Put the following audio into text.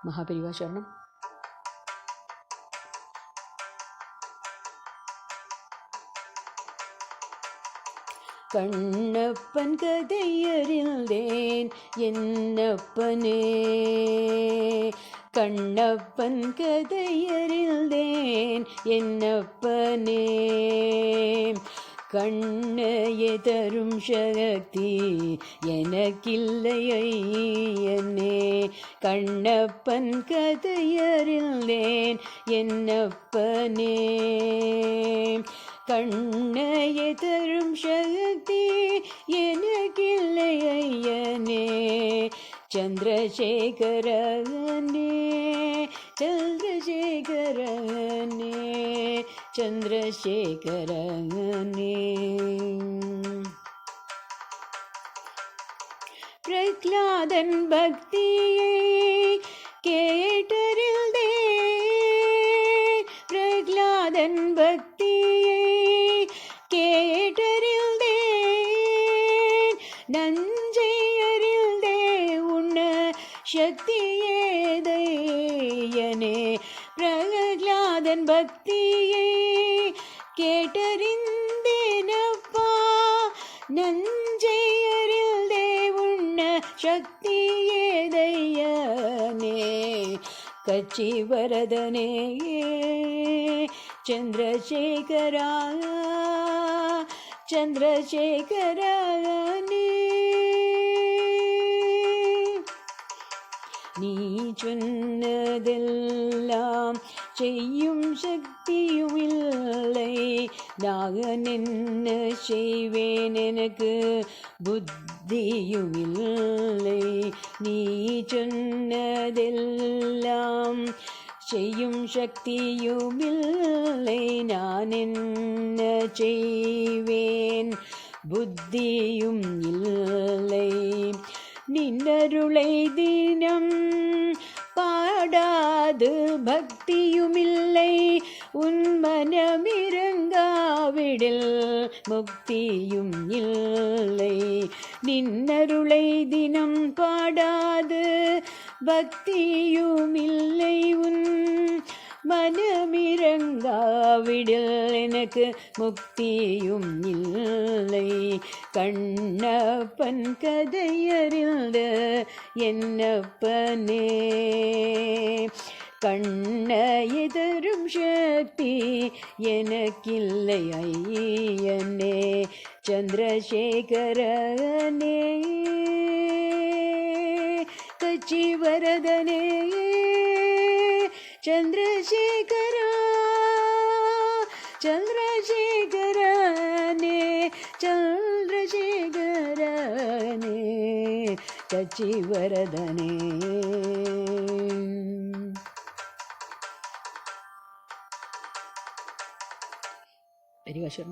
மகாபெரிவா சரணம். கண்ணப்பன் கதையறிந்தேன் என்னப்பனே, கண்ணப்பன் கதையறிந்தேன் என்னப்பனே, கண்ணையே தரும் சக்தி எனக்கில்லை ஐயனே, கண்ணப்பன் கதையறிந்தேன் என்னப்பனே, கண்ணையே தரும் சக்தி எனக்கில்லை ஐயனே, சந்திரசேகரனே சந்திரசேகரனே சந்திரசேகரனே. பிரஹ்லாதன் பக்தியை கேட்டறிந்தே, பிரஹ்லாதன் பக்தியை கேட்டறிந்தேன், நஞ்சை அறிந்தே உண்ண சக்தியேதையனே, பிரஹ்லாதன் பக்தியை கேட்டறிந்தேனப்பா, நஞ்சை அறிந்தே உண்ண சக்தியேதையனே, கச்சி வரதனே சந்திரசேகரா சந்திரசேகரனே. நீ சொன்னதெல்லாம் செய்யும் சக்தியும் இல்லை, நான் என்ன செய்வேன் எனக்கு புத்தியும் இல்லை, நீ சொன்னதெல்லாம் செய்யும் சக்தியும் இல்லை, நான் என்ன செய்வேன் புத்தியும் இல்லை, நின்னருளை தினம் பாடாது பக்தியுமில்லை, உன் மனமிரங்காவிடில் முக்தியும் இல்லை, நின்னருளை தினம் பாடாது பக்தியுமில்லை, உன் மனமிரங்காவிடில் எனக்கு முக்தியும் இல்லை, கண்ணப்பன் கதையறிந்த என்னப்பனே, கண்ணையே தரும் சக்தி எனக்கில்லை ஐயனே, சந்திரசேகரனே கச்சி வரதனே சந்திரசேகரா சந்திரசேகரனே சந்திரசேகரனே கச்சி வரதனே. பெரியவா சரணம்.